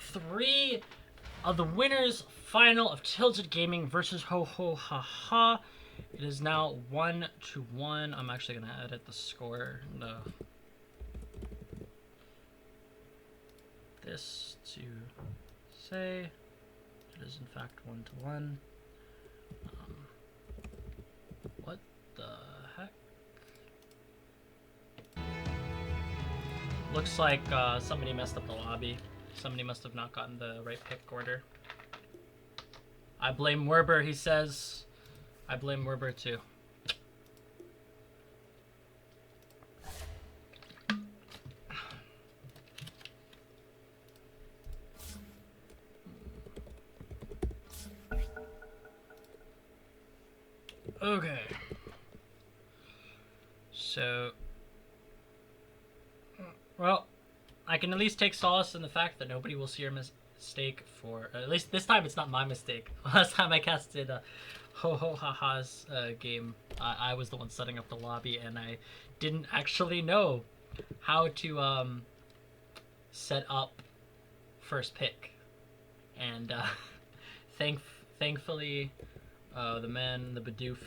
3 of the winners final of Tilted Gaming versus HoHoHaHa. It is now 1-1. I'm actually gonna edit the score. This to say it is in fact 1-1. What the heck? Looks like somebody messed up the lobby. Somebody must have not gotten the right pick order. I blame Werber, he says. I blame Werber too. Okay. So, well, I can at least take solace in the fact that nobody will see your mistake for, at least this time it's not my mistake. Last time I casted HoHoHaHa's game, I was the one setting up the lobby, and I didn't actually know how to set up first pick. And thankfully, the man, the Bidoof,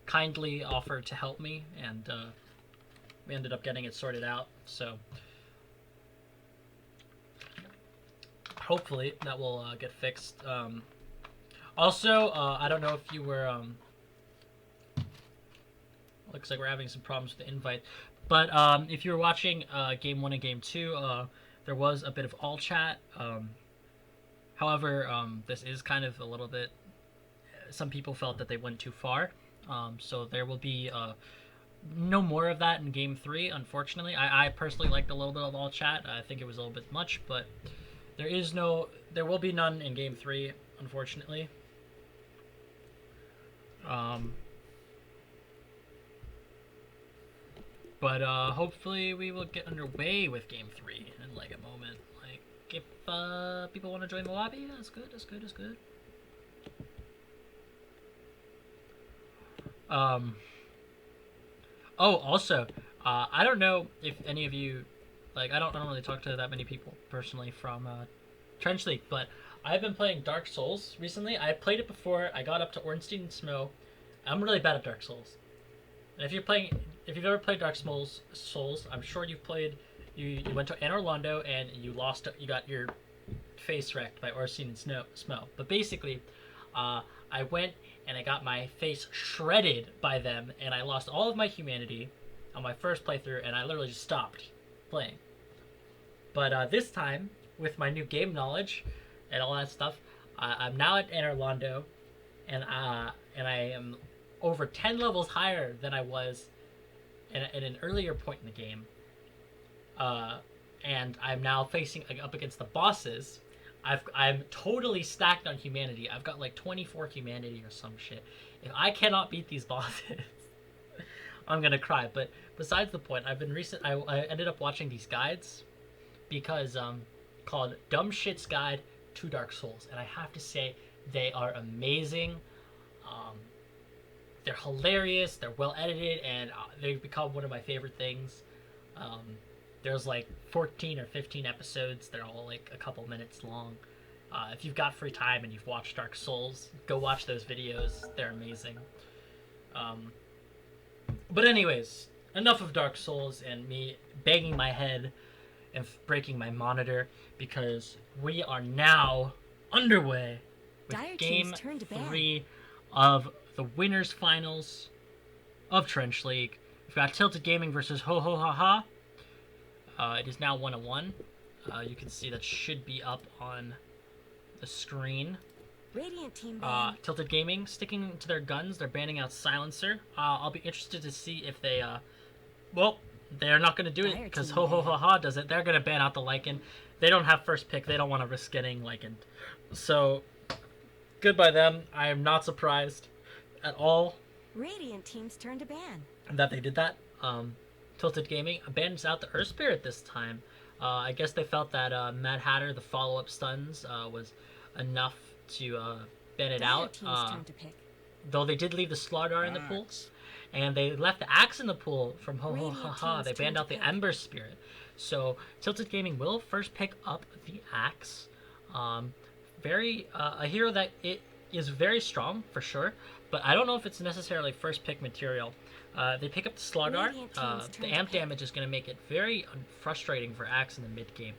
kindly offered to help me, and we ended up getting it sorted out. So hopefully that will get fixed. Also, I don't know if you were. Looks like we're having some problems with the invite, but if you were watching Game 1 and Game 2, there was a bit of all chat. However, this is kind of a little bit. Some people felt that they went too far, so there will be no more of that in Game 3. Unfortunately, I personally liked a little bit of all chat. I think it was a little bit much, but there will be none in Game 3, unfortunately. But hopefully we will get underway with Game 3 in like a moment. Like, if people want to join the lobby, that's good, that's good, that's good. Oh, also, I don't know if any of you, like, I don't really talk to that many people personally from Trench League, but I've been playing Dark Souls recently. I played it before. I got up to Ornstein and Snow. I'm really bad at Dark Souls. And if you've ever played Dark Souls, I'm sure you've played. You went to Anor Londo and you got your face wrecked by Ornstein and Snow. But basically, I went and I got my face shredded by them, and I lost all of my humanity on my first playthrough, and I literally just stopped playing. But this time, with my new game knowledge and all that stuff, I'm now at Anor Londo, and I am over 10 levels higher than I was at an earlier point in the game. And I'm now facing up against the bosses. I'm totally stacked on humanity. I've got like 24 humanity or some shit. If I cannot beat these bosses, I'm gonna cry. But besides the point, I ended up watching these guides because called Dumb Shit's Guide to Dark Souls, and I have to say they are amazing. They're hilarious. They're well edited, and they've become one of my favorite things. There's like 14 or 15 episodes. They're all like a couple minutes long. If you've got free time and you've watched Dark Souls, go watch those videos. They're amazing. But anyways, enough of Dark Souls and me banging my head and breaking my monitor, because we are now underway with Game 3 of the winners finals of Trench League. We've got Tilted Gaming versus HoHoHaHa. It is now 1-1. You can see that should be up on the screen. Radiant team Tilted Gaming sticking to their guns. They're banning out Silencer. I'll be interested to see if they well, they're not going to do it because HoHoHaHa does it. They're going to ban out the Lycan. They don't have first pick. They don't want to risk getting Lycan. So good by them. I am not surprised at all. Radiant team's turn to ban. That they did that. Tilted Gaming bans out the Earth Spirit this time. I guess they felt that Mad Hatter, the follow-up stuns, was enough to ban it out. Turn to pick. Though they did leave the Slardar in the pool. And they left the Axe in the pool from HoHoHaHa. They banned out the Ember Spirit. So Tilted Gaming will first pick up the axe. A hero that it is very strong for sure, but I don't know if it's necessarily first pick material. They pick up the Slardar. The amp damage is going to make it very frustrating for Axe in the mid game.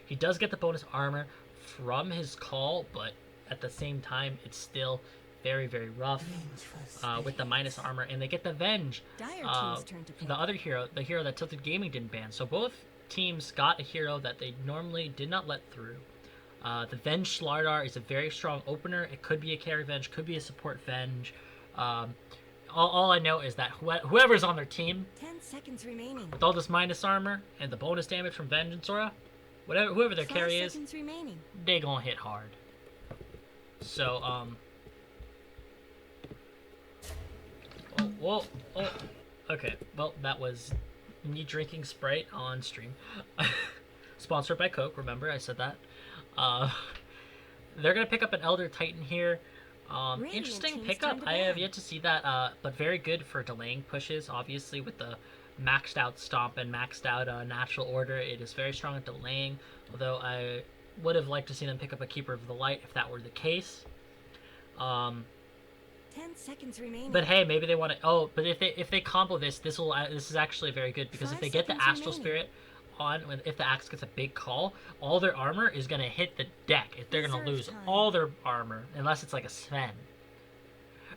He does get the bonus armor from his call, but at the same time, it's still very, very rough with the minus armor. And they get the Venge, the other hero, the hero that Tilted Gaming didn't ban. So both teams got a hero that they normally did not let through. The Venge Slardar is a very strong opener. It could be a carry Venge, could be a support Venge. All I know is that whoever's on their team, 10 seconds remaining. with all this minus armor and the bonus damage from Venge and Sora, whoever their carry is, they gonna hit hard. So, okay. Well, that was me drinking Sprite on stream. Sponsored by Coke, remember I said that. They're going to pick up an Elder Titan here. Interesting pickup. I have yet to see that, but very good for delaying pushes, obviously, with the maxed out Stomp and maxed out Natural Order. It is very strong at delaying, although I would have liked to see them pick up a Keeper of the Light if that were the case. 10 seconds remaining. But hey, maybe they want to. Oh, but if they combo this is actually very good, because if they get the Astral Spirit on, if the Axe gets a big call, all their armor is gonna hit the deck. If they're gonna lose all their armor, unless it's like a Sven.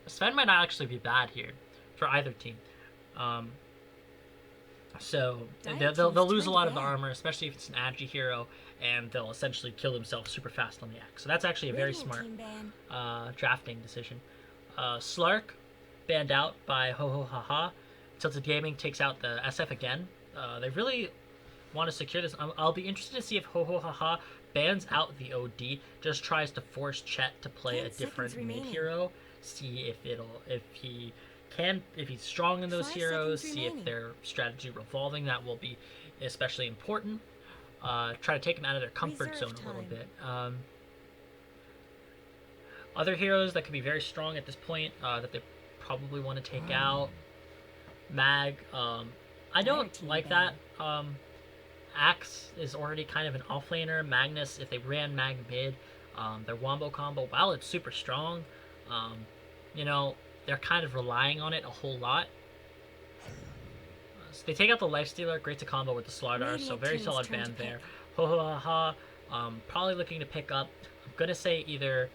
Sven might not actually be bad here for either team. So they'll lose a lot of the armor, especially if it's an Agi hero, and they'll essentially kill themselves super fast on the Axe. So that's actually a very smart drafting decision. Slark, banned out by HoHoHaHa. Tilted Gaming takes out the SF again. They really want to secure this. I'll be interested to see if HoHoHaHa bans out the OD, just tries to force Chet to play a different mid hero, see if he's strong in those heroes, see if their strategy revolving. That will be especially important. Try to take them out of their comfort zone a little bit. Other heroes that could be very strong at this point that they probably want to take out. Mag. I don't like that. Axe is already kind of an offlaner. Magnus, if they ran Mag mid, their Wombo combo, while it's super strong, they're kind of relying on it a whole lot. So they take out the Lifestealer, great to combo with the Slardar, so very solid ban there. HoHoHaHa, probably looking to pick up. I'm gonna say either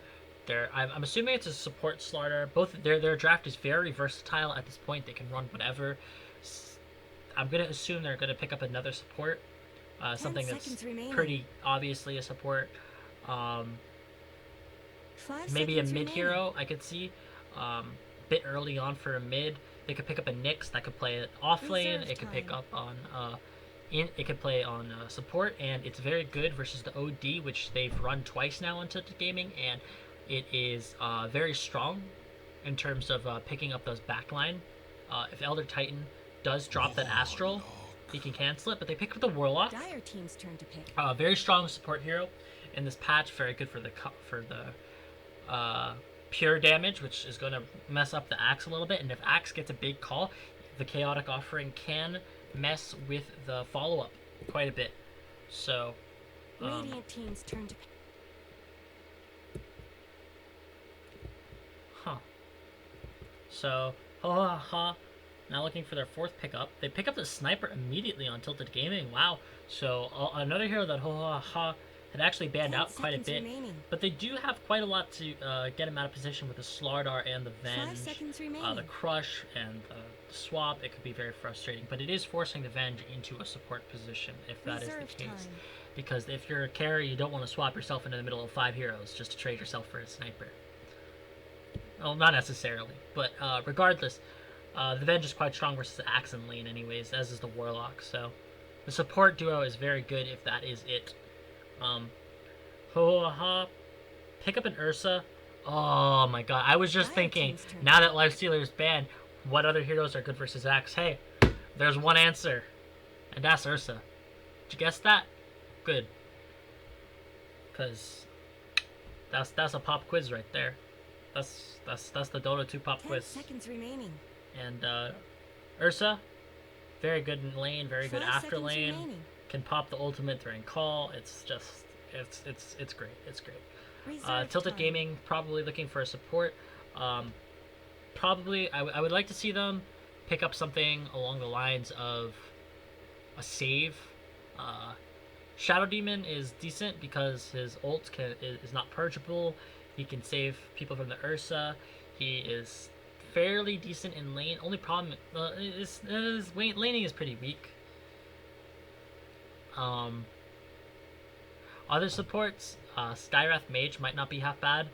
I'm assuming it's a support Slardar. Both their draft is very versatile at this point. They can run whatever. I'm gonna assume they're gonna pick up another support, something that's pretty obviously a support. Maybe a mid hero I could see. Bit early on for a mid. They could pick up a Nyx that could play off lane. It could pick up on it could play on support, and it's very good versus the OD, which they've run twice now on Tilted Gaming, and it is very strong in terms of picking up those backline. If Elder Titan does drop that Astral, he can cancel it, but they pick up the Warlock. Dire team's turn to pick. Very strong support hero in this patch. Very good for the pure damage, which is going to mess up the Axe a little bit. And if Axe gets a big call, the Chaotic Offering can mess with the follow-up quite a bit. So, Radiant team's turn to pick. So, HoHoHaHa now looking for their fourth pickup. They pick up the Sniper immediately on Tilted Gaming. Wow. So, another hero that HoHoHaHa had actually banned out quite a bit. But they do have quite a lot to get him out of position with the Slardar and the Venge. The Crush and the Swap. It could be very frustrating. But it is forcing the Venge into a support position, if that is the case. Because if you're a carry, you don't want to swap yourself into the middle of 5 heroes just to trade yourself for a Sniper. Well, not necessarily, but regardless, the Venge is quite strong versus the Axe in lane anyways, as is the Warlock, so the support duo is very good if that is it. HoHoHaHa, pick up an Ursa. Oh my god, I was just thinking, now that Lifestealer is banned, what other heroes are good versus Axe? Hey, there's one answer, and that's Ursa. Did you guess that? Good. Because that's a pop quiz right there. That's the Dota 2 pop quiz. 10 seconds remaining. And Ursa, Very good in lane, very good 5 after seconds lane. remaining. Can pop the ultimate during call. It's just, it's great. It's great. Reserve Tilted time. Gaming, probably looking for a support. Probably, I would like to see them pick up something along the lines of a save. Shadow Demon is decent because his ult is not purgeable. He can save people from the Ursa. He is fairly decent in lane. Only problem is laning is pretty weak. Other supports, Skywrath Mage might not be half bad.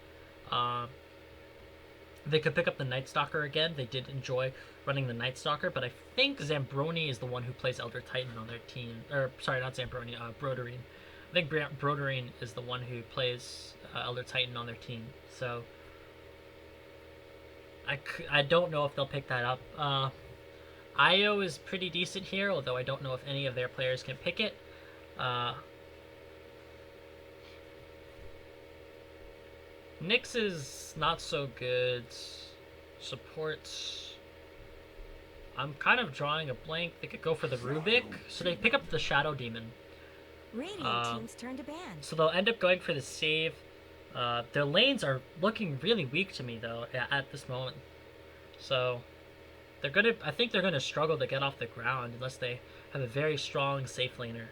They could pick up the Night Stalker again. They did enjoy running the Night Stalker, but I think Zambroni is the one who plays Elder Titan on their team. Or, sorry, not Zambroni, Broderine. I think Broderine is the one who plays Elder Titan on their team. So, I don't know if they'll pick that up. Io is pretty decent here, although I don't know if any of their players can pick it. Nyx is not so good. Supports. I'm kind of drawing a blank. They could go for the Rubik, so they pick up the Shadow Demon. Radiant team's turn to ban. So they'll end up going for the save. Their lanes are looking really weak to me though at this moment. So they're gonna. I think they're gonna struggle to get off the ground unless they have a very strong safe laner,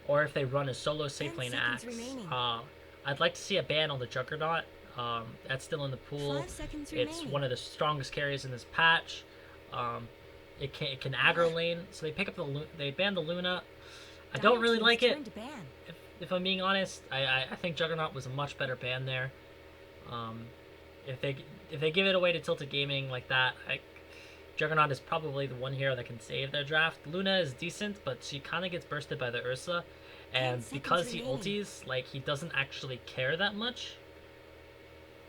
or if they run a solo safe 10 lane seconds axe. remaining. I'd like to see a ban on the Juggernaut. That's still in the pool. 5 seconds It's remaining. one of the strongest carries in this patch. It can aggro lane, so they pick up they ban the Luna. I don't really Dire like team's it. turn to ban. If I'm being honest, I think Juggernaut was a much better ban there. If they give it away to Tilted Gaming like that, Juggernaut is probably the one hero that can save their draft. Luna is decent, but she kind of gets bursted by the Ursa, 10 and seconds because he remaining. ulties, like he doesn't actually care that much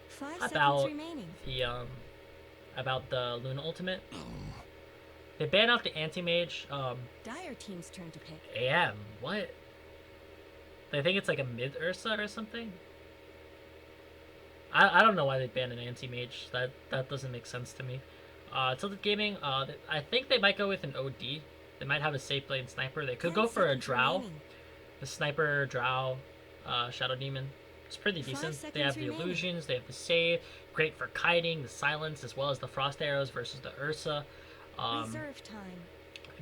5 about seconds remaining. about the Luna ultimate. They ban out the anti-mage. Dire team's turn to pick. AM, what? They think it's like a mid Ursa or something? I don't know why they banned an anti-mage. That doesn't make sense to me. Tilted Gaming, I think they might go with an OD. They might have a safe lane sniper. They could 10 go for a seconds drow. remaining. The sniper drow, Shadow Demon. It's pretty 5 decent. They seconds have the remaining. illusions, they have the save, great for kiting, the silence, as well as the frost arrows versus the Ursa. Reserve time.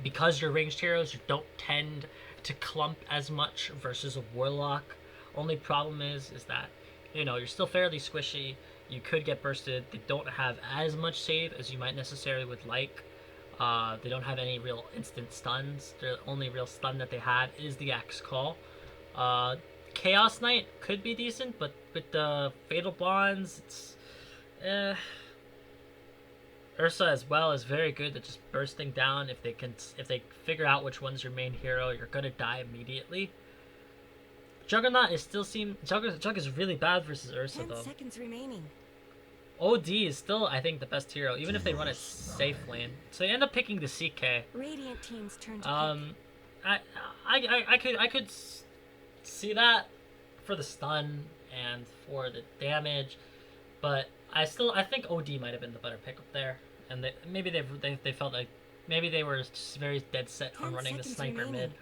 Because you're ranged heroes, you don't tend to clump as much versus a warlock. Only problem is that, you know, you're still fairly squishy. You could get bursted. They don't have as much save as you might necessarily would like. They don't have any real instant stuns. The only real stun that they had is the Axe Call. Chaos Knight could be decent, but with the Fatal Bonds, it's Ursa as well is very good at just bursting down. If they figure out which one's your main hero, you're gonna die immediately. Juggernaut is still Jug is really bad versus Ursa 10 though. seconds remaining. OD is still, I think, the best hero, even if they run a safe lane. So they end up picking the CK. Radiant team's turn to pick. I could see that for the stun and for the damage, but I think OD might have been the better pickup there, and maybe they felt like maybe they were just very dead set on 10 running the seconds sniper remaining. mid.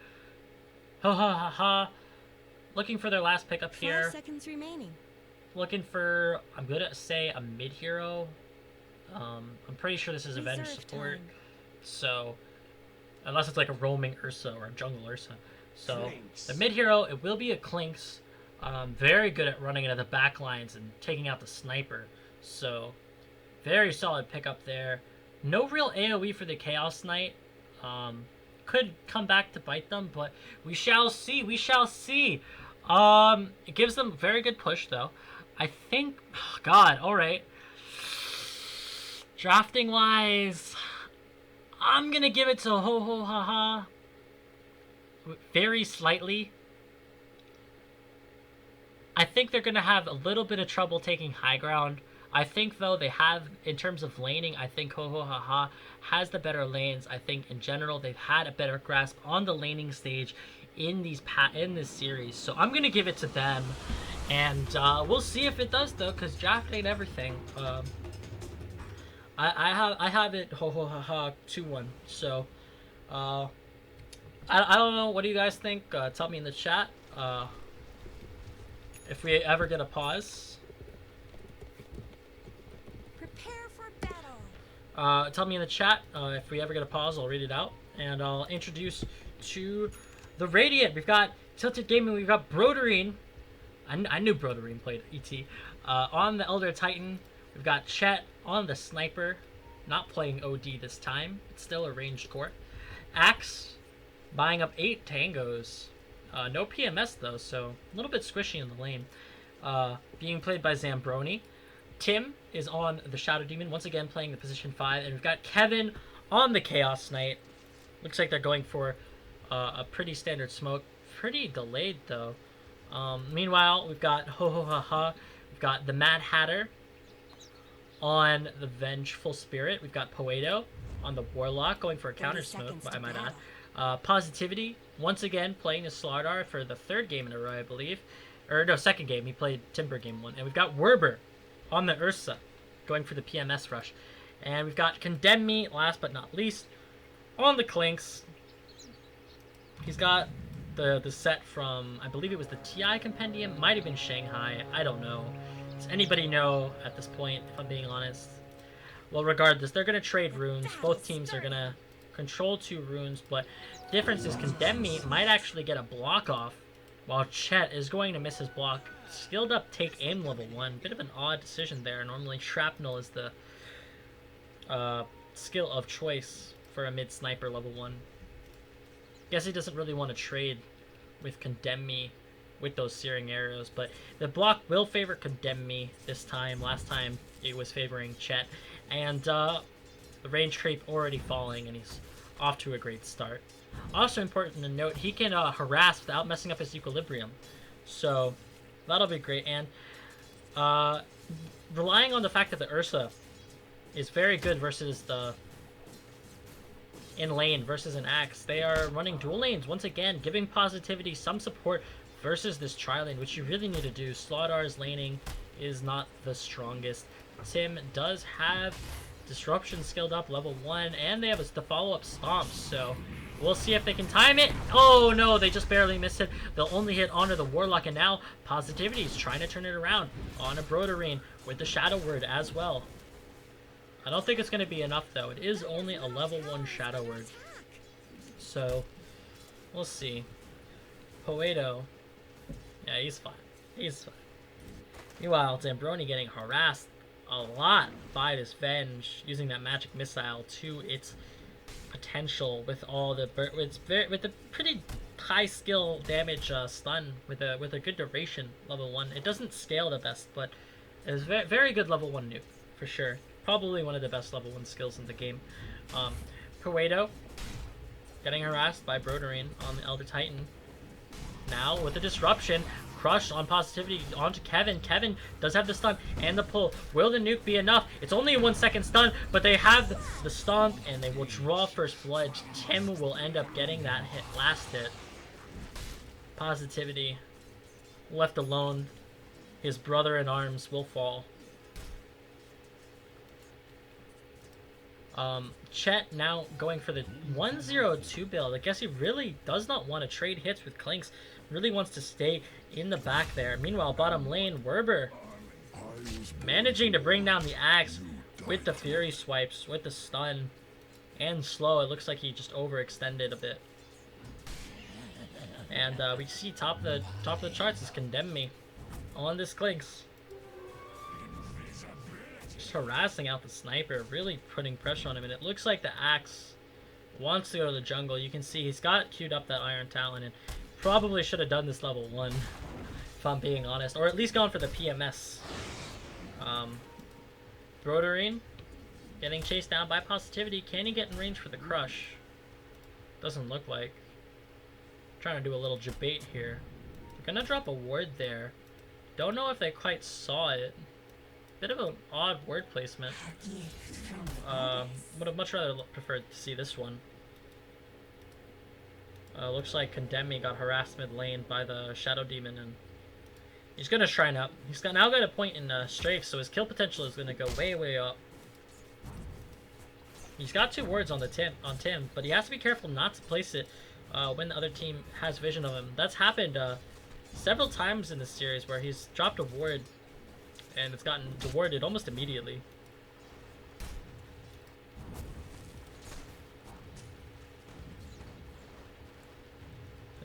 HoHoHaHa, looking for their last pickup 5 here. seconds remaining. Looking for, I'm gonna say a mid hero. I'm pretty sure this is Avenge Reserve support. time. So, unless it's like a roaming Ursa or a jungle Ursa. So, Clinks. the mid hero, it will be a Clinks. Very good at running into the back lines and taking out the sniper. So, very solid pickup there. No real AoE for the Chaos Knight. Could come back to bite them, but we shall see. We shall see. It gives them very good push though. I think, God, alright. Drafting wise, I'm gonna give it to HoHoHaHa. Very slightly. I think they're gonna have a little bit of trouble taking high ground. I think though they have, in terms of laning, I think HoHoHaHa has the better lanes. I think in general they've had a better grasp on the laning stage in this series. So I'm gonna give it to them, and we'll see if it does though, because draft ain't everything. I have it HoHoHaHa 2-1. So Uh, I don't know. What do you guys think? Tell me in the chat. If we ever get a pause. Prepare for battle. Tell me in the chat if we ever get a pause. I'll read it out, and I'll introduce to the Radiant. We've got Tilted Gaming. We've got Broderine. I knew Broderine played ET. On the Elder Titan, we've got Chet on the Sniper, not playing OD this time. It's still a ranged core. Axe buying up 8 tangos. No PMS though, so a little bit squishy in the lane. Being played by Zambroni. Tim is on the Shadow Demon, once again playing the position 5, and we've got Kevin on the Chaos Knight. Looks like they're going for a pretty standard smoke. Pretty delayed though. Meanwhile, we've got HoHoHaHa. We've got the Mad Hatter on the Vengeful Spirit. We've got Poeto on the Warlock going for a counter smoke, I might add. Positivity, once again playing the Slardar for the 3rd game in a row, I believe. Or no, 2nd game. He played Timber game 1. And we've got Werber on the Ursa going for the PMS rush. And we've got Condemn Me, last but not least, on the Clinks. He's got the set from, I believe it was the TI Compendium. Might have been Shanghai. I don't know. Does anybody know at this point, if I'm being honest? Well, regardless, they're going to trade runes. Both teams are going to control 2 runes, but the difference is Condemn Me might actually get a block off, while Chet is going to miss his block. Skilled up Take Aim level 1. Bit of an odd decision there. Normally Shrapnel is the skill of choice for a mid-sniper level 1. Guess he doesn't really want to trade with Condemn Me with those Searing Arrows, but the block will favor Condemn Me this time. Last time it was favoring Chet, and the range creep already falling, and he's off to a great start. Also important to note, he can harass without messing up his equilibrium, so that'll be great. And relying on the fact that the Ursa is very good versus the in lane versus an Axe, they are running dual lanes once again, giving Positivity some support versus this tri-lane, which you really need to do. Slaughter's laning is not the strongest. Tim does have Disruption skilled up level 1, and they have the follow-up Stomp, so we'll see if they can time it. Oh no, they just barely missed it. They'll only hit onto the Warlock, and now Positivity is trying to turn it around on a Broderine with the Shadow Word as well. I don't think it's going to be enough though. It is only a level 1 Shadow Word, so we'll see. Poeto, yeah, he's fine. He's fine. Meanwhile, Zambroni getting harassed a lot by this Venge, using that magic missile to its potential with all the with the pretty high skill damage stun with a good duration level 1. It doesn't scale the best, but it's very good level 1 nuke for sure. Probably one of the best level 1 skills in the game. Poeto getting harassed by Broderine on the Elder Titan. Now with the disruption, crush on Positivity onto Kevin. Kevin does have the stun and the pull. Will the nuke be enough? It's only a 1-second stun, but they have the stomp and they will draw first blood. Tim will end up getting that last hit. Positivity left alone. His brother in arms will fall. Chet now going for the 102 build. I guess he really does not want to trade hits with Clinks. Really wants to stay in the back there. Meanwhile, bottom lane, Werber managing to bring down the Axe with the Fury swipes, with the stun, and slow. It looks like he just overextended a bit. And we see top of the charts is Condemn Me on this Clinks. Just harassing out the Sniper, really putting pressure on him, and it looks like the Axe wants to go to the jungle. You can see he's got queued up that Iron Talon, and probably should have done this level 1, if I'm being honest, or at least gone for the PMS. Broderine getting chased down by Positivity. Can he get in range for the crush? Doesn't look like. Trying to do a little debate here. They're gonna drop a ward there. Don't know if they quite saw it. Bit of an odd word placement. Would have much rather preferred to see this one. Looks like Condemn Me got harassed mid lane by the Shadow Demon, and he's gonna shrine up. He's now got a point in strafe, so his kill potential is gonna go way up. He's got 2 wards on Tim, but he has to be careful not to place it when the other team has vision of him. That's happened several times in this series where he's dropped a ward and it's gotten dewarded almost immediately.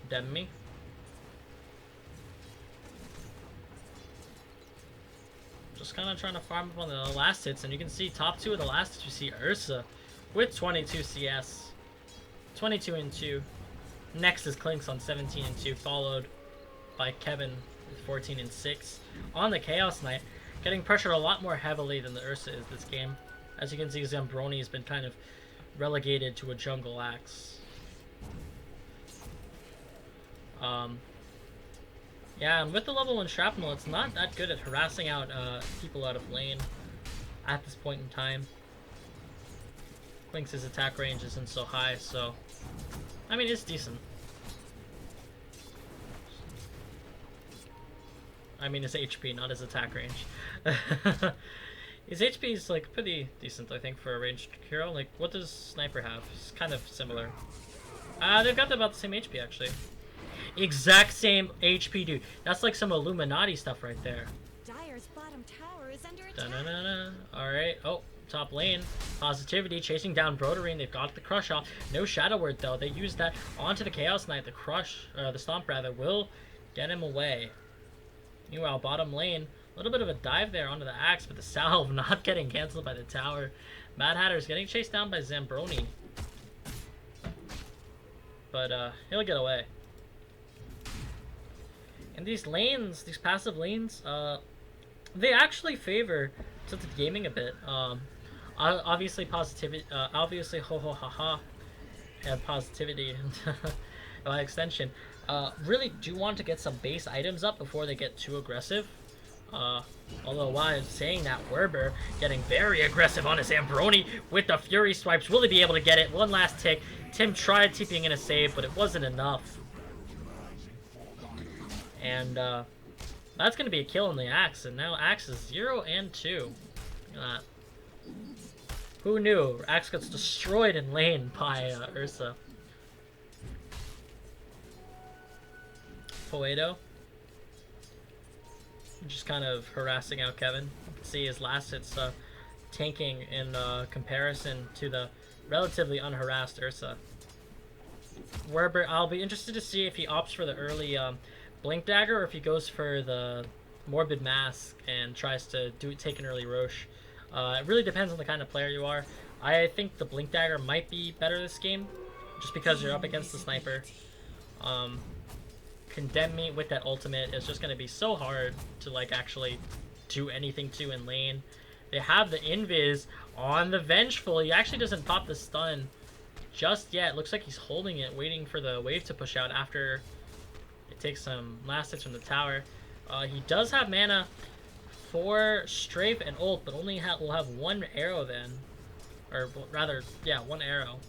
Dem me. Just kind of trying to farm up on the last hits, and you can see top 2 of the last hits. You see Ursa with 22 CS, 22 and 2. Next is Clinks on 17 and 2, followed by Kevin with 14 and 6. On the Chaos Knight, getting pressured a lot more heavily than the Ursa is this game. As you can see, Zambroni has been kind of relegated to a jungle axe. Yeah, and with the level 1 Shrapnel, it's not that good at harassing out people out of lane at this point in time. Clinks' attack range isn't so high, so I mean, it's decent. I mean, his HP, not his attack range. His HP is like pretty decent, I think, for a ranged hero. Like, what does Sniper have? It's kind of similar. They've got about the same HP, actually. Exact same HP, dude. That's like some Illuminati stuff right there. Dire's bottom tower is under attack. Da-na-na-na. Alright. Oh, top lane. Positivity chasing down Broderine. They've got the crush off. No Shadow Word, though. They use that onto the Chaos Knight. The crush, the stomp, rather, will get him away. Meanwhile, bottom lane. A little bit of a dive there onto the axe, but the salve not getting cancelled by the tower. Mad Hatter's getting chased down by Zambroni. But he'll get away. And these lanes, these passive lanes, they actually favor tilted gaming a bit. Obviously positivity, obviously HoHoHaHa and positivity by extension, really do want to get some base items up before they get too aggressive. Although while saying that, Werber getting very aggressive on his Zambroni with the Fury swipes. Will he be able to get it? One last tick. Tim tried TPing in a save, but it wasn't enough. And that's going to be a kill on the Axe. And now Axe is 0 and 2. Look at that. Who knew? Axe gets destroyed in lane by Ursa. Poedo. Just kind of harassing out Kevin. You can see his last hits tanking in comparison to the relatively unharassed Ursa. Werber, I'll be interested to see if he opts for the early Blink Dagger or if he goes for the Morbid Mask and tries to take an early Roche. It really depends on the kind of player you are. I think the Blink Dagger might be better this game, just because you're up against the Sniper. Condemn Me with that ultimate is just going to be so hard to like actually do anything to in lane. They have the Invis on the Vengeful. He actually doesn't pop the stun just yet. Looks like he's holding it, waiting for the wave to push out after it takes some last hits from the tower. He does have mana for Strafe and ult, but only will have one arrow then. Or rather, yeah, one arrow.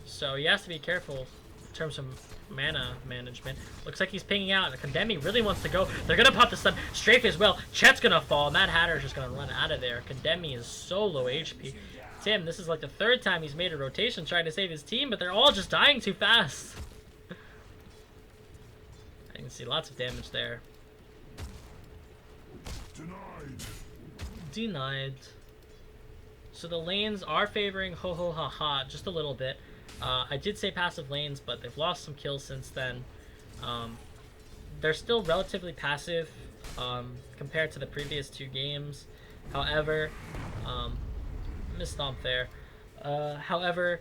So he has to be careful in terms of mana management. Looks like he's pinging out. The Condemni really wants to go. They're gonna pop the stun. Strafe as well. Chet's gonna fall. Mad Hatter's just gonna run out of there. Condemni is so low HP. Tim, this is like the third time he's made a rotation trying to save his team, but they're all just dying too fast. I can see lots of damage there. Denied. So the lanes are favoring HoHoHaHa just a little bit. I did say passive lanes, but they've lost some kills since then. They're still relatively passive compared to the previous 2 games. However, missed stomp there. However,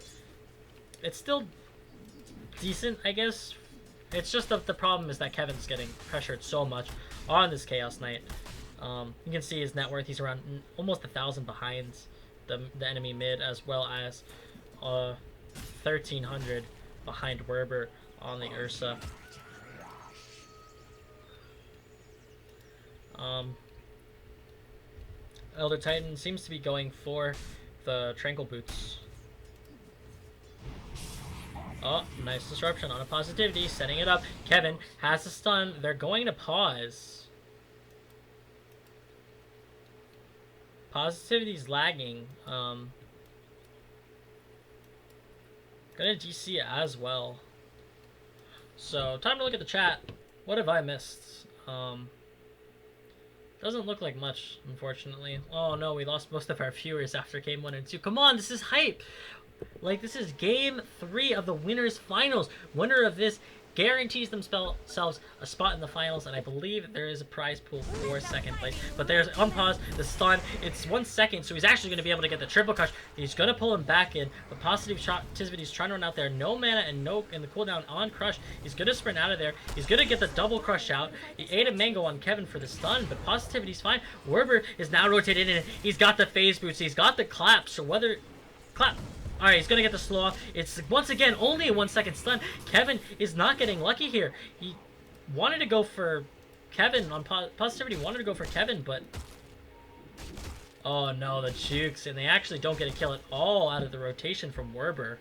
it's still decent, I guess. It's just that the problem is that Kevin's getting pressured so much on this Chaos Knight. You can see his net worth. He's around almost 1,000 behind the enemy mid, as well as 1,300 behind Werber on the Ursa. Elder Titan seems to be going for the Tranquil Boots. Oh, nice disruption on a positivity, setting it up. Kevin has a stun. They're going to pause. Positivity's lagging. Gonna DC as well. So, time to look at the chat. What have I missed? Doesn't look like much, unfortunately. Oh no, we lost most of our viewers after game 1 and 2. Come on, this is hype! Like, this is game 3 of the winners finals. Winner of this guarantees themselves a spot in the finals, and I believe there is a prize pool for second place. But there's unpause, the stun, it's 1 second, so he's actually going to be able to get the triple crush. He's going to pull him back in. The positivity's trying to run out there. No mana and the cooldown on crush. He's going to sprint out of there. He's going to get the double crush out. He ate a mango on Kevin for the stun, but positivity's fine. Werber is now rotated in. He's got the phase boots. He's got the clap, so whether... Clap! Alright, he's gonna get the slow off. It's, once again, only a 1 second stun. Kevin is not getting lucky here. He wanted to go for Kevin on positivity, wanted to go for Kevin, but... Oh no, the jukes, and they actually don't get a kill at all out of the rotation from Werber.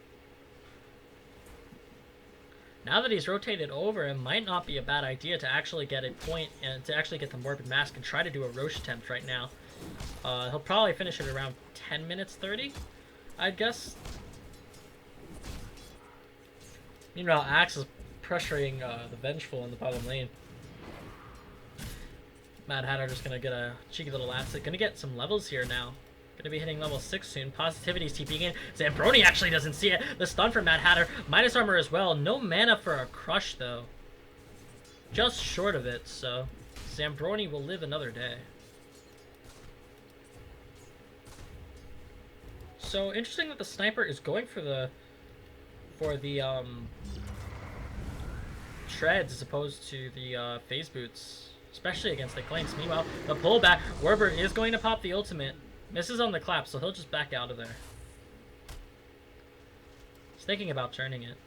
Now that he's rotated over, it might not be a bad idea to actually get a point and to actually get the Morbid Mask and try to do a Roche attempt right now. He'll probably finish it around 10 minutes 30. I guess. Meanwhile, Axe is pressuring the Vengeful in the bottom lane. Mad Hatter just gonna get a cheeky little asset. Gonna get some levels here now. Gonna be hitting level 6 soon. Positivity's TPing in. Zambroni actually doesn't see it. The stun from Mad Hatter. Minus armor as well. No mana for a crush though. Just short of it, so Zambroni will live another day. So interesting that the sniper is going for the treads as opposed to the phase boots, especially against the Clinks. Meanwhile, the pullback, Werber is going to pop the ultimate. Misses on the clap, so he'll just back out of there. He's thinking about turning it.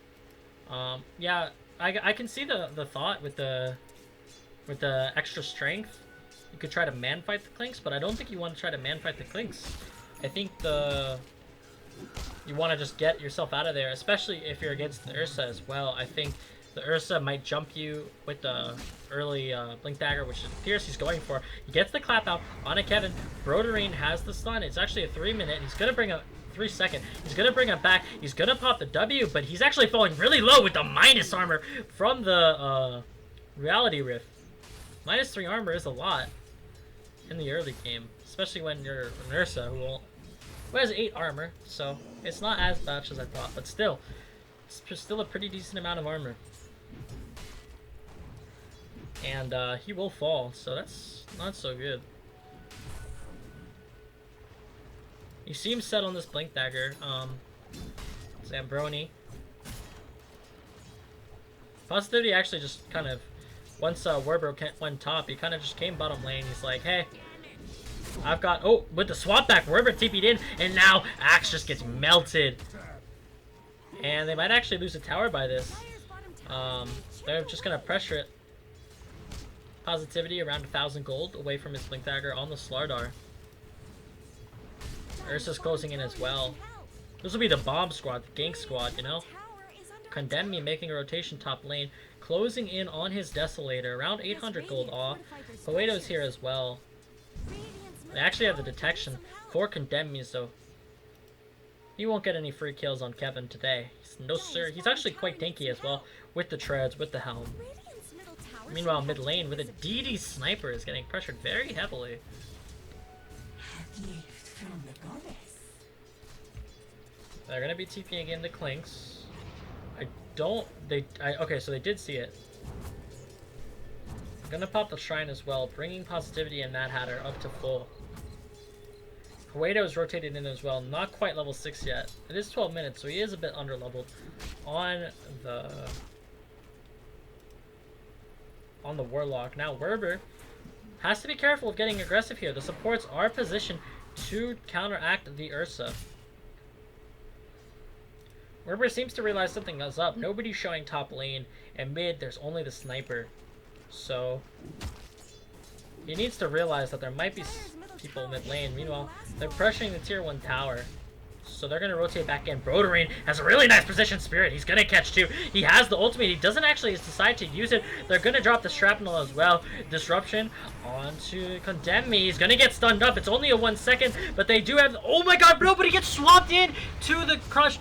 Yeah, I can see the thought with the extra strength. You could try to man fight the Clinks, but I don't think you want to try to man fight the Clinks. I think you want to just get yourself out of there, especially if you're against the Ursa as well. I think the Ursa might jump you with the early Blink Dagger, which it appears he's going for. He gets the clap out on a Kevin. Broderine has the stun. It's actually a 3 minute. He's going to bring a 3 second. He's going to bring it back. He's going to pop the W, but he's actually falling really low with the minus armor from the Reality Rift. Minus 3 armor is a lot in the early game, especially when you're an Ursa who has 8 armor, so it's not as much as I thought, but still, it's still a pretty decent amount of armor. And he will fall, so that's not so good. He seems set on this Blink Dagger. Zambroni. Positivity actually just kind of, once Werber went top, he kind of just came bottom lane. He's like, hey, I've got, oh, with the swap back, Werber TP'd in, and now Axe just gets melted. And they might actually lose a tower by this. They're just going to pressure it. Positivity around 1,000 gold away from his Blink Dagger on the Slardar. Ursa's closing in as well. This will be the bomb squad, the gank squad, you know? Condemn Me making a rotation top lane. Closing in on his Desolator, around 800 gold off. Poeto's here as well. They actually have the detection for Condemn Me, so he won't get any free kills on Kevin today. No sir. He's actually quite tanky as well, with the treads, with the helm. Meanwhile, mid lane with a DD sniper is getting pressured very heavily. They're gonna be TPing in the Clinks. Okay, so they did see it. I'm gonna pop the Shrine as well, bringing Positivity and Mad Hatter up to full. Poeto's rotated in as well, not quite level 6 yet. It is 12 minutes, so he is a bit under-leveled on the Warlock. Now Werber has to be careful of getting aggressive here. The supports are positioned to counteract the Ursa. Werber seems to realize something is up. Nobody's showing top lane, and mid there's only the sniper. So he needs to realize that there might be people mid lane. Meanwhile, they're pressuring the tier 1 tower. So they're going to rotate back in. Broderine has a really nice position spirit. He's going to catch two. He has the ultimate. He doesn't actually decide to use it. They're going to drop the shrapnel as well. Disruption onto Condemn Me. He's going to get stunned up. It's only a 1 second, but they do have... Oh my god, nobody gets swapped in to the crush,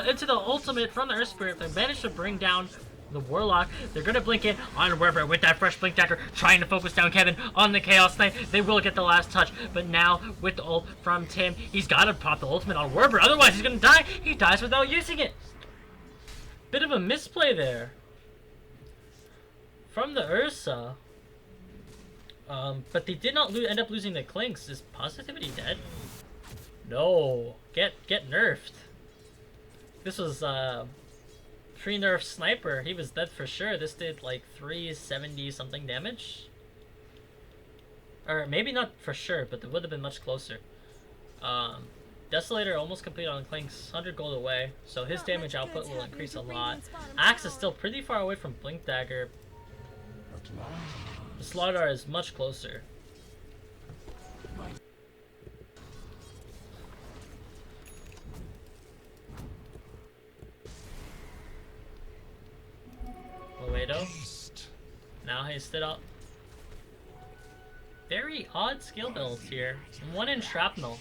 into the ultimate from the Earth Spirit. They managed to bring down the Warlock. They're gonna blink in on Werber with that fresh blink dagger, trying to focus down Kevin on the Chaos Knight. They will get the last touch, but now with the ult from Tim, he's gotta pop the ultimate on Werber, otherwise he's gonna die. He dies without using it. Bit of a misplay there from the Ursa. But they did not end up losing the Clinks. Is Positivity dead? No. Get nerfed. This was pre-nerf sniper. He was dead for sure. This did like 370 something damage. Or maybe not for sure, but it would have been much closer. Desolator almost complete on Clinks, 100 gold away, so his damage output will increase a lot. Axe is still pretty far away from Blink Dagger. The Slaughter is much closer. Loedo. Now hasted up. Very odd skill builds here. One in Shrapnel.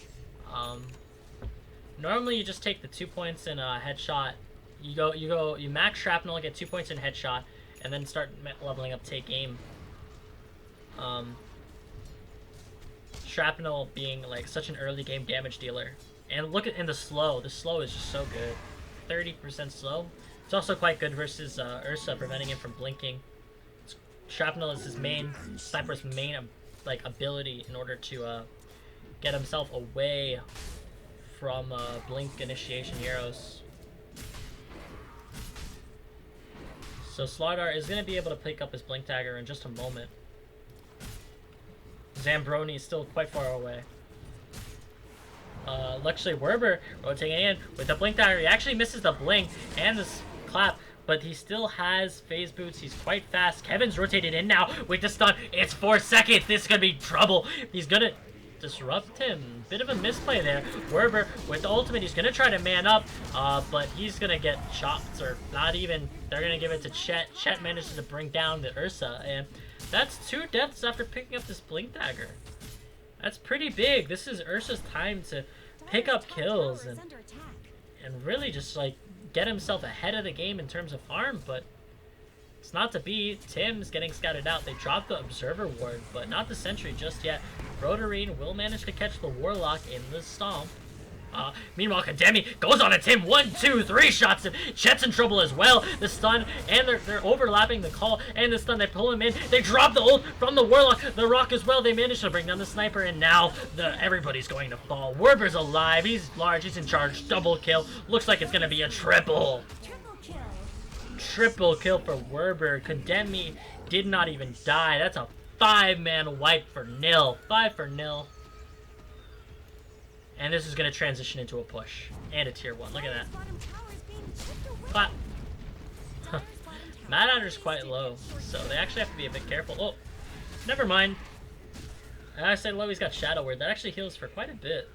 Normally you just take the 2 points in a headshot. You max Shrapnel, get 2 points in headshot, and then start leveling up take aim. Shrapnel being like such an early game damage dealer. And look at in the slow. The slow is just so good. 30% slow. It's also quite good versus Ursa, preventing him from blinking. Shrapnel is his main, sniper's main like ability in order to get himself away from blink initiation heroes. So Slardar is going to be able to pick up his blink dagger in just a moment. Zambroni is still quite far away. Luckily Werber rotating in with the blink dagger. He actually misses the blink and the clap, but he still has phase boots. He's quite fast. Kevin's rotated in now with the stun. It's 4 seconds. This is gonna be trouble. He's gonna disrupt him. Bit of a misplay there. Werber with the ultimate. He's gonna try to man up, but he's gonna get chopped, or not even. They're gonna give it to Chet. Chet manages to bring down the Ursa, and that's 2 deaths after picking up this blink dagger. That's pretty big. This is Ursa's time to pick up kills and really just like get himself ahead of the game in terms of farm, but it's not to be. Tim's getting scouted out. They dropped the Observer Ward, but not the Sentry just yet. Broderine will manage to catch the Warlock in the Stomp. Meanwhile, Kademi goes on a Tim. 1, 2, 3 shots him. Chet's in trouble as well. The stun, and they're overlapping the call and the stun. They pull him in. They drop the ult from the Warlock. The Rock as well. They manage to bring down the Sniper, and now everybody's going to fall. Werber's alive. He's large. He's in charge. Double kill. Looks like it's going to be a triple. Triple kill for Werber. Kademi did not even die. That's a 5-man wipe for nil. 5 for nil. And this is going to transition into a push. And a tier 1. Look at that. Clap. Mad Adder's quite low, so they actually have to be a bit careful. Oh, never mind. I said low, he's got Shadow Word. That actually heals for quite a bit.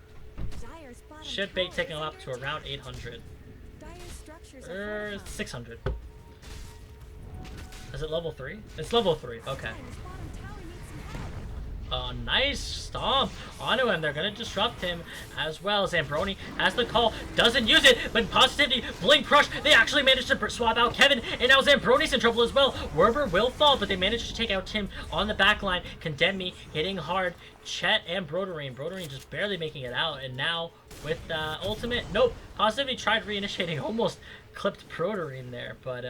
Should bait taking him up to around 800. 600. Is it level 3? It's level 3. Okay. Nice stomp onto him. They're gonna disrupt him as well. Zambroni has the call, doesn't use it, but Positivity, Blink Crush, they actually managed to swap out Kevin, and now Zambroni's in trouble as well. Werber will fall, but they managed to take out Tim on the back line. Condemn Me hitting hard. Chet and Broderine. Broderine just barely making it out, and now with ultimate, nope. Positivity tried reinitiating, almost clipped Broderine there, but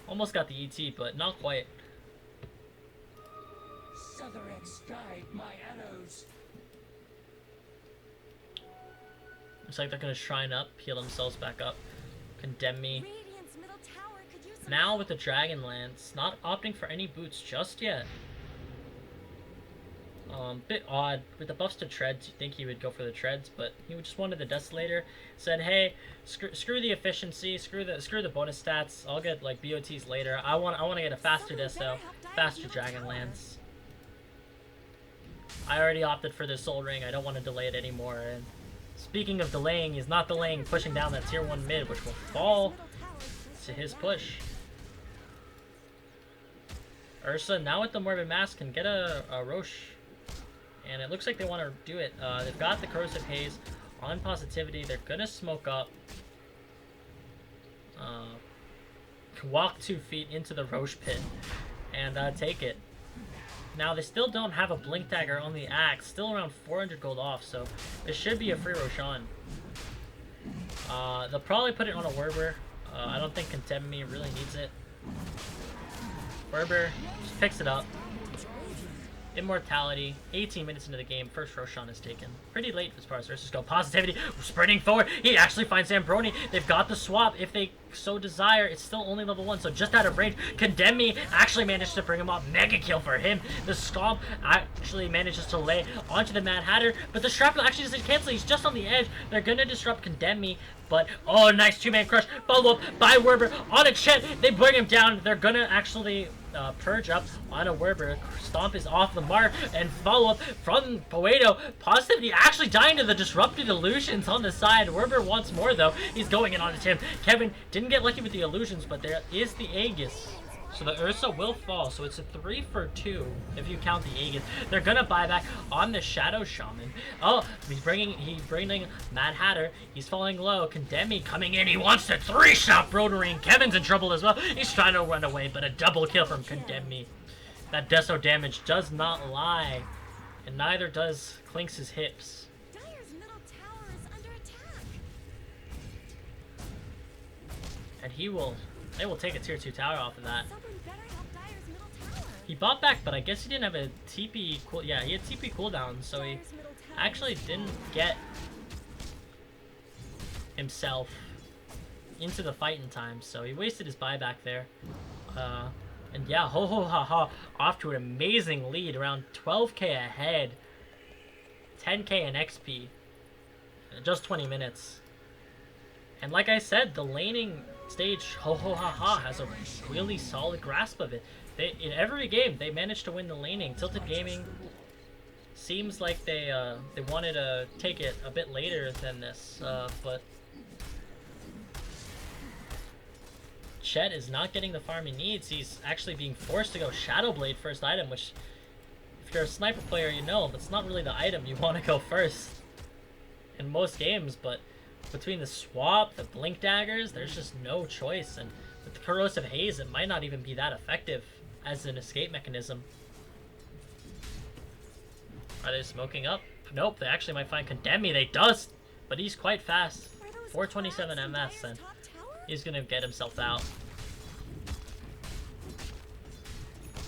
almost got the ET, but not quite. My arrows. Looks like they're gonna shrine up, heal themselves back up. Condemn Me. Now with the Dragon Lance, not opting for any boots just yet. Bit odd. With the buffs to treads, you'd think he would go for the treads, but he just wanted the Desolator. Said, hey, screw the efficiency, screw the bonus stats. I'll get like BOTs later. I want to get a faster Deso, faster Dragon Lance. I already opted for the Soul Ring. I don't want to delay it anymore, and Speaking of delaying, he's not delaying, pushing down that tier 1 mid, which will fall to his push. Ursa, now with the Morbid Mask, can get a Roche. And it looks like they want to do it. They've got the Corrosive Haze on Positivity. They're going to smoke up. Walk 2 feet into the Roche pit. And take it. Now, they still don't have a Blink Dagger on the Axe. Still around 400 gold off, so it should be a free Roshan. They'll probably put it on a Werber. I don't think Condemn Me really needs it. Werber just picks it up. Immortality. 18 minutes into the game, first Roshan is taken. Pretty late as far as Ursus go. Positivity, sprinting forward. He actually finds Zambroni. They've got the swap if they so desire. It's still only level 1, so just out of range. Condemn Me actually managed to bring him up. Mega kill for him. The Scomp actually manages to lay onto the Mad Hatter, but the Shrapnel actually doesn't cancel. He's just on the edge. They're gonna disrupt Condemn Me, but oh, nice 2-man crush. Follow up by Werber on a Chet. They bring him down. They're gonna actually purge up on a Werber. Stomp is off the mark, and follow up from Poedo. Positivity actually dying to the disrupted illusions on the side. Werber wants more though. He's going in on him. Kevin didn't get lucky with the illusions, but there is the Aegis. So the Ursa will fall, so it's a 3 for 2 if you count the Aegis. They're gonna buy back on the Shadow Shaman. Oh, he's bringing Mad Hatter. He's falling low. Condemn Me coming in. He wants to 3-shot Brodorine. Kevin's in trouble as well. He's trying to run away, but a double kill from Condemn Me. That Deso damage does not lie, and neither does Clinks' hips. Dire's middle tower is under attack. And they will take a tier 2 tower off of that. Someone better help Dire's middle tower. He bought back, but I guess he didn't have a TP yeah, he had TP cooldown, so he Dire's middle tower actually didn't get himself into the fight in time, so he wasted his buyback there. And yeah, HoHoHaHa off to an amazing lead, around 12k ahead, 10k in XP, in just 20 minutes. And like I said, the laning stage, HoHoHaHa has a really solid grasp of it. In every game, they managed to win the laning. Tilted Gaming seems like they wanted to take it a bit later than this, but Chet is not getting the farm he needs. He's actually being forced to go Shadowblade first item, which, if you're a sniper player, you know that's not really the item you want to go first in most games, but between the swap, the blink daggers, there's just no choice, and with the corrosive haze, it might not even be that effective as an escape mechanism. Are they smoking up? Nope, they actually might find Condemn Me. They does, but he's quite fast. 427 MS, and he's gonna get himself out.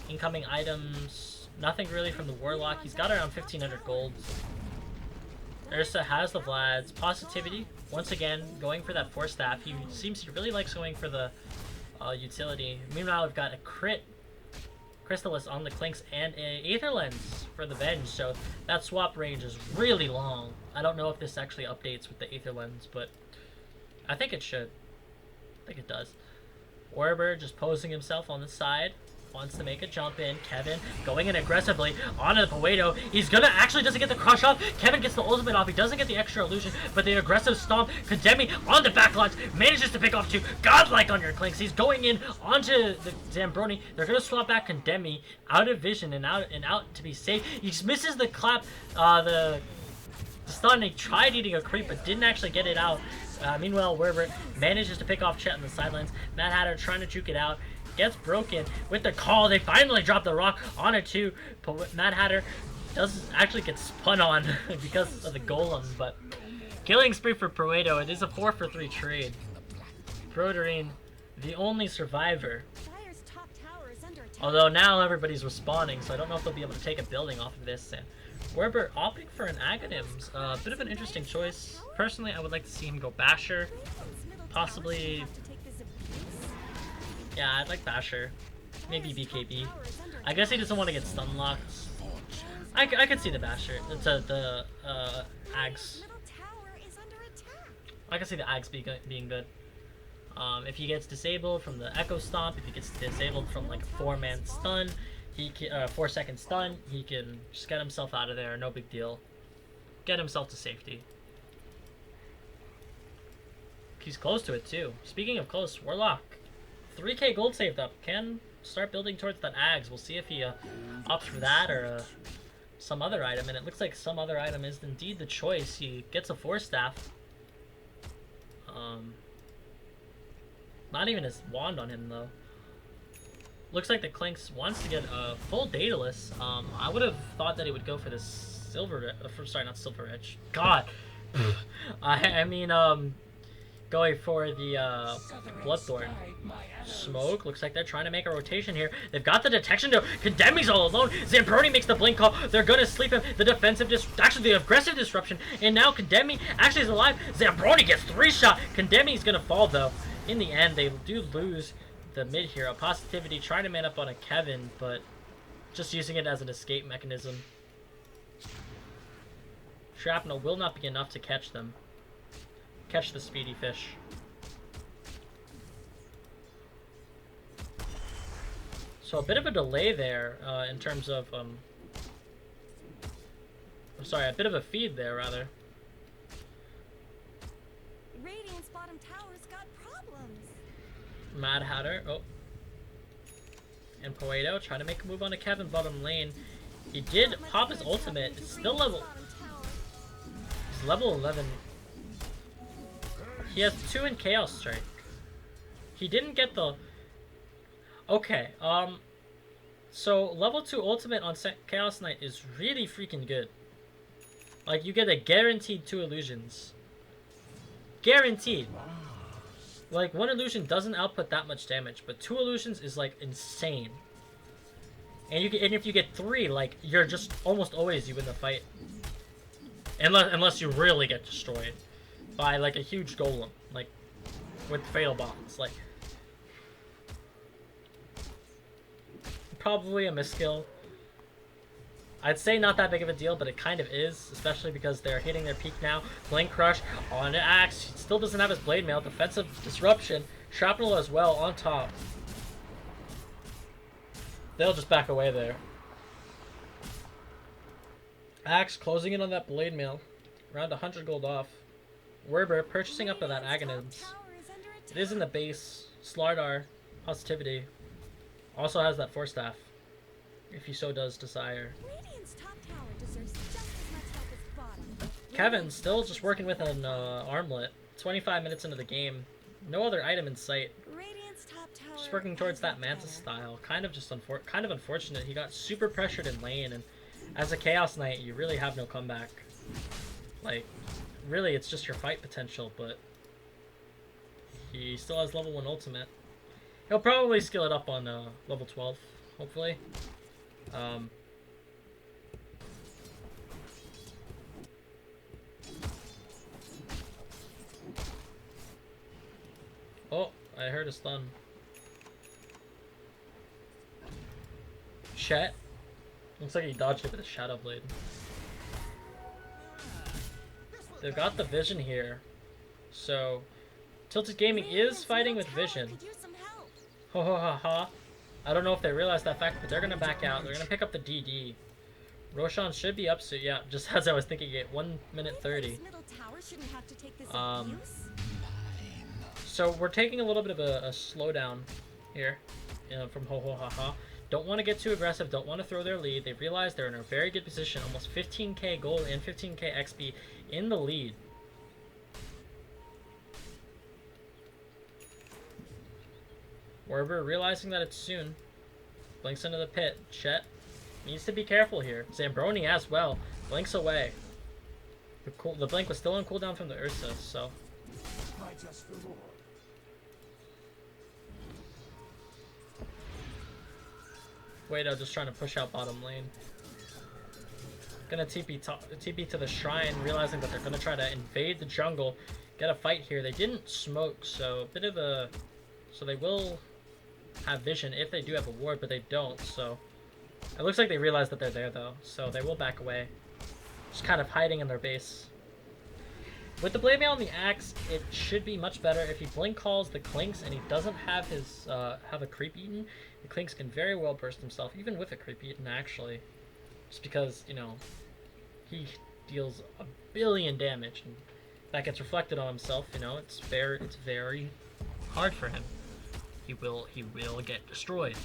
Incoming items, nothing really from the Warlock. He's got around 1500 gold. Ursa has the Vlads. Positivity, once again, going for that Force Staff. He really likes going for the utility. Meanwhile, we've got a crit Crystallis on the Clinks and a Aether Lens for the Venge, so that swap range is really long. I don't know if this actually updates with the Aether Lens, but I think it should. I think it does. Werber just posing himself on the side. Wants to make a jump in. Kevin going in aggressively onto the Poedo. He's gonna actually doesn't get the crush off. Kevin gets the ultimate off. He doesn't get the extra illusion, but the aggressive stomp. Condemn Me on the backlines. Manages to pick off 2. Godlike on your Clinks. He's going in onto the Zambroni. They're gonna swap back Condemn Me out of vision and out to be safe. He just misses the clap, the stun. He tried eating a creep but didn't actually get it out. Meanwhile, Werber manages to pick off Chet on the sidelines. Mad Hatter trying to juke it out. Gets broken with the call. They finally drop the rock on it too. Mad Hatter does actually get spun on because of the golem, but killing spree for Poedo. It is a 4 for 3 trade. Brodorine, the only survivor. Dire's top tower is under attack. Although now everybody's respawning, so I don't know if they'll be able to take a building off of this. And Werber opting for an Aghanims. A bit of an interesting choice. Personally, I would like to see him go Basher. Possibly. Yeah, I'd like Basher. Maybe BKB. I guess he doesn't want to get stun locked. I could see the Basher. The Ags. I can see the Ags being good. If he gets disabled from the Echo Stomp, if he gets disabled from like a 4-man stun, he can 4-second stun, he can just get himself out of there. No big deal. Get himself to safety. He's close to it too. Speaking of close, Warlock, 3k gold saved up. Can start building towards that Ags. We'll see if he opts for that or some other item. And it looks like some other item is indeed the choice. He gets a 4-staff. Not even his wand on him though. Looks like the Clinks wants to get a full Daedalus. I would have thought that he would go for this silver. Sorry, not silver edge. God, I mean going for the Bloodthorn. Smoke. Looks like they're trying to make a rotation here. They've got the detection to condemn. He's all alone. Zambroni makes the blink call. They're gonna sleep him. The defensive actually the aggressive disruption, and now Condemni actually is alive. Zambroni gets 3-shot. Condemni's gonna fall though. In the end, they do lose the mid hero. Positivity trying to man up on a Kevin, but just using it as an escape mechanism. Shrapnel will not be enough to catch them. Catch the speedy fish. So a bit of a delay there in terms of sorry, a bit of a feed there rather. Radiant's bottom tower's got problems. Mad Hatter, oh, and Poeto trying to make a move on to Kevin bottom lane. He did pop his ultimate. It's still level. He's level 11. He has 2 in Chaos Strike. He didn't get the. Okay, so level 2 ultimate on Chaos Knight is really freaking good. Like, you get a guaranteed 2 illusions. Guaranteed. Like, 1 illusion doesn't output that much damage, but 2 illusions is, like, insane. And if you get 3, like, you're just almost always you win the fight. Unless you really get destroyed by, like, a huge golem, like, with fatal bonds, like. Probably a miskill. I'd say not that big of a deal, but it kind of is, especially because they're hitting their peak now. Blink Crush on an Axe. He still doesn't have his Blade Mail. Defensive Disruption. Shrapnel as well on top. They'll just back away there. Axe closing in on that Blade Mail. Around 100 gold off. Werber purchasing up to that Aghanims. It is in the base. Slardar. Positivity. Also has that 4-staff, if he so does desire. Kevin still just working with an armlet. 25 minutes into the game. No other item in sight. Just working towards that Mantis style. Kind of unfortunate. He got super pressured in lane, and as a Chaos Knight, you really have no comeback. Like, really, it's just your fight potential, but he still has level 1 ultimate. He'll probably skill it up on level 12, hopefully. Oh, I heard a stun. Chet. Looks like he dodged it with a Shadow Blade. They've got the Vision here. So, Tilted Gaming is fighting with Vision. HoHoHaHa. I don't know if they realize that fact, but they're going to back out. They're going to pick up the DD. Roshan should be up soon. Yeah, just as I was thinking it. 1 minute 30. So we're taking a little bit of a slowdown here from HoHoHaHa. Don't want to get too aggressive. Don't want to throw their lead. They realize they're in a very good position. Almost 15k gold and 15k XP in the lead. Werber realizing that it's soon. Blinks into the pit. Chet needs to be careful here. Zambroni as well. Blinks away. The blink was still on cooldown from the Ursa, so. Guido just trying to push out bottom lane. Gonna TP to the shrine, realizing that they're gonna try to invade the jungle. Get a fight here. They didn't smoke, so a bit of a. So they will have vision if they do have a ward, but they don't, so it looks like they realize that they're there though, so they will back away, just kind of hiding in their base. With the Blade Mail and the Axe, it should be much better. If he blink calls the Clinks and he doesn't have his have a creep eaten, the Clinks can very well burst himself, even with a creep eaten actually, just because, you know, he deals a billion damage, and that gets reflected on himself, you know, it's very hard for him. He will get destroyed.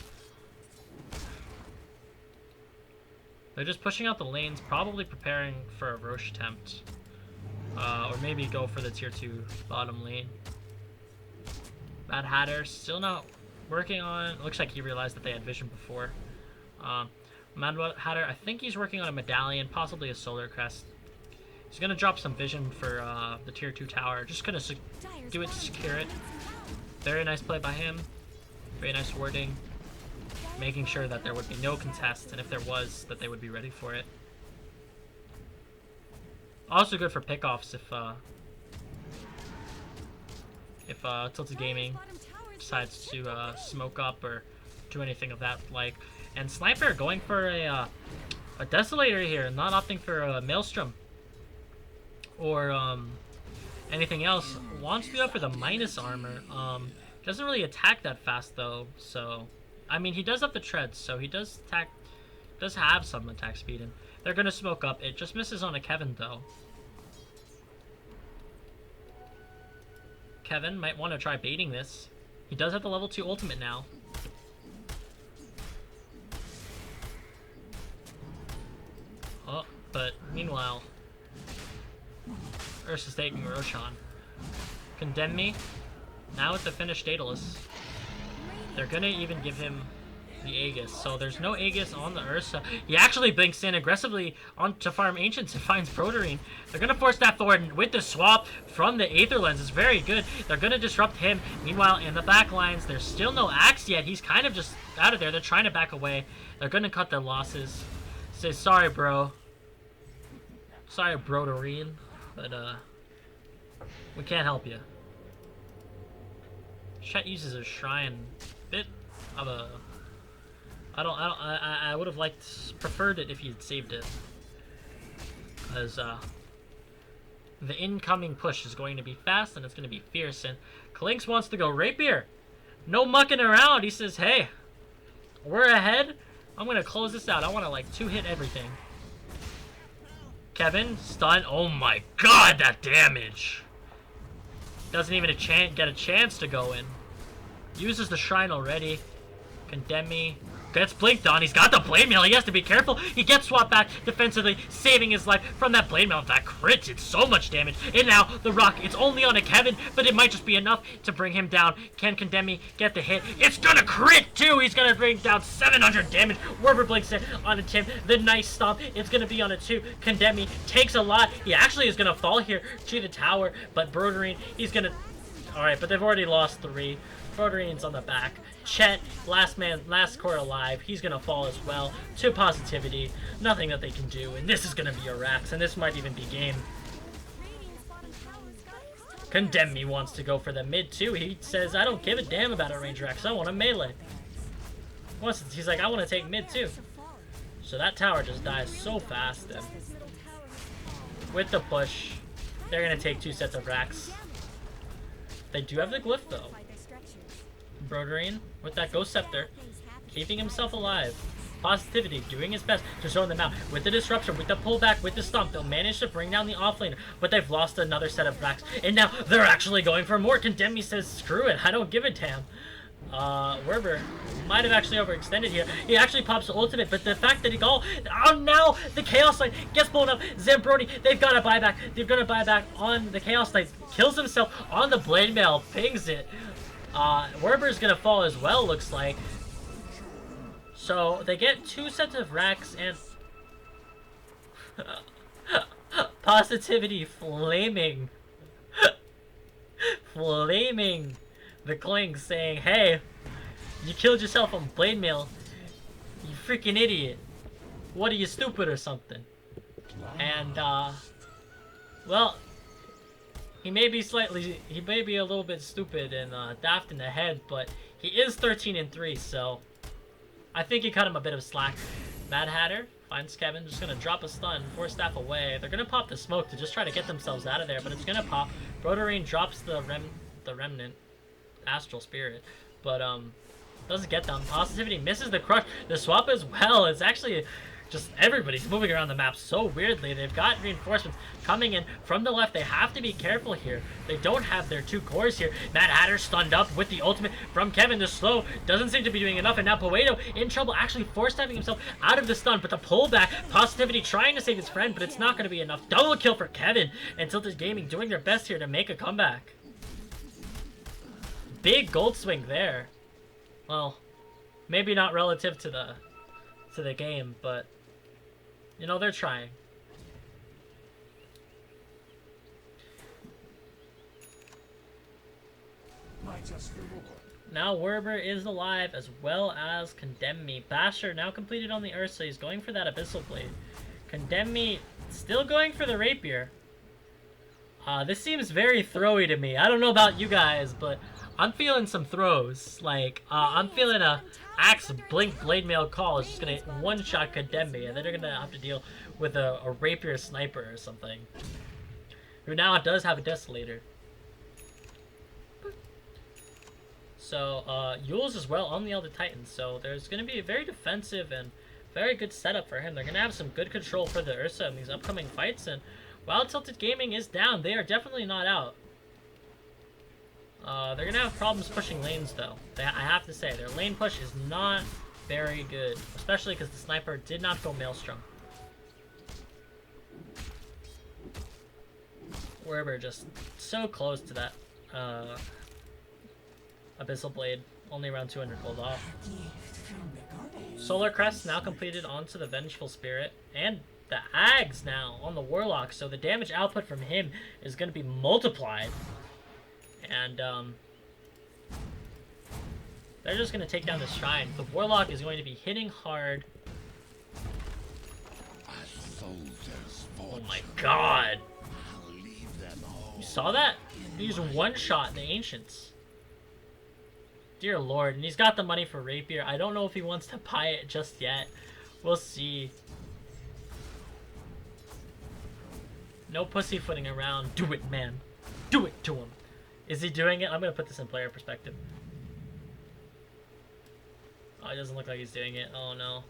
They're just pushing out the lanes, probably preparing for a Roche attempt. Or maybe go for the tier 2 bottom lane. Mad Hatter still not working on... Looks like he realized that they had vision before. Mad Hatter, I think he's working on a medallion, possibly a solar crest. He's going to drop some vision for the tier 2 tower. Just going to do it to secure it. Very nice play by him. Very nice wording. Making sure that there would be no contest, and if there was, that they would be ready for it. Also good for pickoffs if Tilted Gaming decides to smoke up or do anything of that like. And Sniper going for a Desolator here, not opting for a Maelstrom or anything else. Wants to go for the minus armor. Doesn't really attack that fast though, so I mean he does have the treads, so he does have some attack speed, and they're gonna smoke up. It just misses on a Kevin though. Kevin might want to try baiting this. He does have the level 2 ultimate now. Oh, but meanwhile, Ursa's taking Roshan. Condemn me. Now with the finished Daedalus, they're gonna even give him the Aegis. So there's no Aegis on the Ursa. He actually blinks in aggressively on to farm Ancients and finds Broderine. They're gonna force that forward with the swap from the Aether Lens. It's very good. They're gonna disrupt him. Meanwhile, in the back lines, there's still no Axe yet. He's kind of just out of there. They're trying to back away. They're gonna cut their losses. Say sorry, bro. Sorry, Broderine, but we can't help you. Chet uses a shrine. Bit of a... I would have preferred it if he had saved it. Because, the incoming push is going to be fast and it's going to be fierce. And Kalinx wants to go Rapier. No mucking around. He says, hey, we're ahead. I'm going to close this out. I want to, like, 2-hit everything. Kevin, stun. Oh my god, that damage. Doesn't even get a chance to go in. Uses the shrine already. Condemn me. Gets blinked on. He's got the blade mail. He has to be careful. He gets swapped back defensively, saving his life from that blade mail. That crit did so much damage. And now the rock. It's only on a Kevin, but it might just be enough to bring him down. Can Condemn me get the hit? It's gonna crit too. He's gonna bring down 700 damage. Werber blinks in on a Tim. The nice stomp. It's gonna be on a 2. Condemn me takes a lot. He actually is gonna fall here to the tower, but Broderine, he's gonna... Alright, but they've already lost 3. Broderine's on the back. Chet, last core alive. He's gonna fall as well. To Positivity. Nothing that they can do. And this is gonna be a Rax. And this might even be game. Condemn Me wants to go for the mid too. He says, I don't give a damn about a range Rax. I want a melee. He's like, I want to take mid too. So that tower just dies so fast. And with the push, they're gonna take 2 sets of Rax. They do have the glyph though. Broderine with that Ghost Scepter, keeping himself alive. Positivity doing his best to zone them out. With the disruption, with the pullback, with the stomp, they'll manage to bring down the offlaner, but they've lost another set of Rax. And now they're actually going for more. Condemn Me says, screw it, I don't give a damn. Werber might have actually overextended here. He actually pops the ultimate, but the fact that now the Chaos Knight gets blown up. Zambroni, they've got to buy back. They're going to buy back on the Chaos Knight. Kills himself on the blade mail, pings it. Werber's going to fall as well, looks like. So they get 2 sets of Rax and Positivity flaming. Flaming the Kling, saying, hey, you killed yourself on blade mail, you freaking idiot. What are you, stupid or something? And well, he may be a little bit stupid and daft in the head, but he is 13-3, so I think he cut him a bit of slack. Mad Hatter finds Kevin, just gonna drop a stun, 4 staff away. They're gonna pop the smoke to just try to get themselves out of there, but it's gonna pop. Broderine drops the remnant Astral Spirit, but doesn't get them. Positivity misses the crush. The swap as well. It's actually just everybody's moving around the map so weirdly. They've got reinforcements coming in from the left. They have to be careful here. They don't have their 2 cores here. Mad Hatter stunned up with the ultimate from Kevin. The slow doesn't seem to be doing enough, and now Poeto in trouble, actually force-diving himself out of the stun, but the pullback, Positivity trying to save his friend, but it's not going to be enough. Double kill for Kevin, and Tilted Gaming doing their best here to make a comeback. Big gold swing there. Well, maybe not relative to the game, but you know, they're trying. Now Werber is alive, as well as Condemn Me. Basher now completed on the Ursa. He's going for that Abyssal Blade. Condemn Me still going for the Rapier. This seems very throwy to me. I don't know about you guys, but I'm feeling some throws. Like, I'm feeling a Axe Blink Blade Mail Call is just gonna one-shot Condemn Me, and then they're gonna have to deal with a Rapier Sniper or something. Who now does have a Desolator. So, Yule's as well on the Elder Titan, so there's gonna be a very defensive and very good setup for him. They're gonna have some good control for the Ursa in these upcoming fights, and while Tilted Gaming is down, they are definitely not out. They're gonna have problems pushing lanes, though. I have to say, their lane push is not very good, especially because the sniper did not go Maelstrom. Werber just so close to that Abyssal Blade, only around 200 gold off. Solar Crest now completed onto the Vengeful Spirit, and the Ags now on the Warlock, so the damage output from him is going to be multiplied. And they're just going to take down the Shrine. The Warlock is going to be hitting hard. Oh my god! You saw that? He's one-shot the Ancients. Dear Lord, and he's got the money for Rapier. I don't know if he wants to buy it just yet. We'll see. No pussyfooting around. Do it, man. Do it to him. Is he doing it? I'm going to put this in player perspective. Oh, it doesn't look like he's doing it. Oh, no.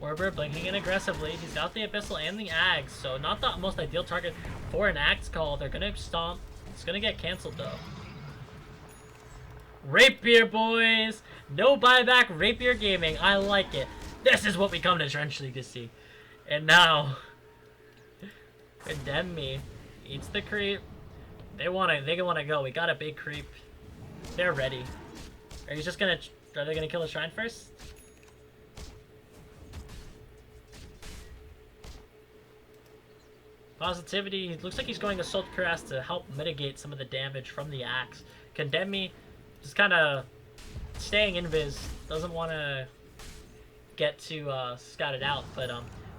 Werber blinking in aggressively. He's got the Abyssal and the Ags, so not the most ideal target for an Axe call. They're going to stomp. It's going to get canceled, though. Rapier, boys! No buyback, Rapier Gaming. I like it. This is what we come to Trench League to see. And now, Condemn Me eats the creep. They wanna go. We got a big creep. They're ready. Are they gonna kill the Shrine first? Positivity. It looks like he's going Assault Cuirass to help mitigate some of the damage from the Axe. Condemn Me just kind of staying invis. Doesn't want to get too scouted out, but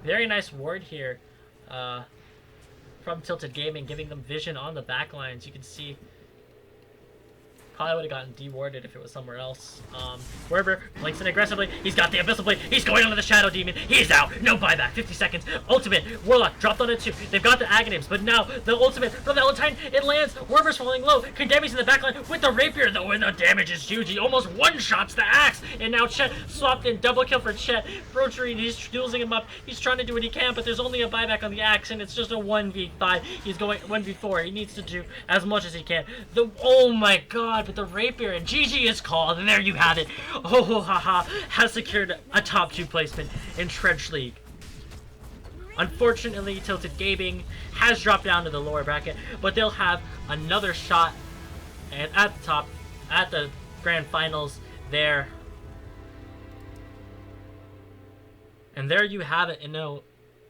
very nice ward here from Tilted Gaming, giving them vision on the back lines. You can see probably would have gotten dewarded if it was somewhere else. Werber blinks in aggressively. He's got the Abyssal Blade. He's going onto the Shadow Demon. He's out. No buyback. 50 seconds. Ultimate. Warlock dropped on it too. They've got the Aghanims, but now the ultimate from the Valentine. It lands. Werber's falling low. Condemn's in the backline with the Rapier, though, and the damage is huge. He almost one-shots the Axe. And now Chet swapped in. Double kill for Chet. Brocherine, he's losing him up. He's trying to do what he can, but there's only a buyback on the Axe, and it's just a 1v5. He's going 1v4. He needs to do as much as he can. Oh my god, but the Rapier, and GG is called, and there you have it. HoHoHaHa has secured a top 2 placement in Trench League. Unfortunately, Tilted Gaming has dropped down to the lower bracket, but they'll have another shot at the top, at the grand finals there. And there you have it, in a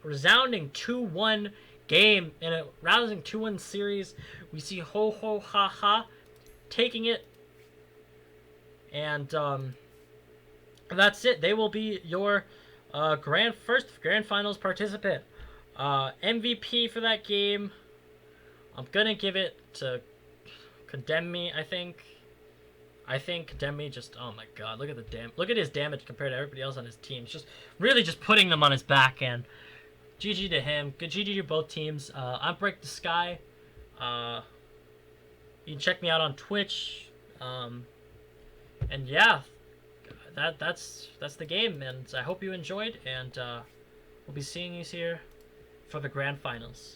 resounding 2-1 game, in a rousing 2-1 series. We see HoHoHaHa taking it. And that's it. They will be your first grand finals participant. MVP for that game, I'm gonna give it to Condemn Me. I think Condemn Me just, oh my god, look at his damage compared to everybody else on his team. It's just really just putting them on his back, and GG to him. Good GG to both teams. I'm Break the Sky. You can check me out on Twitch. And yeah, that's the game, and I hope you enjoyed, and we'll be seeing you here for the grand finals.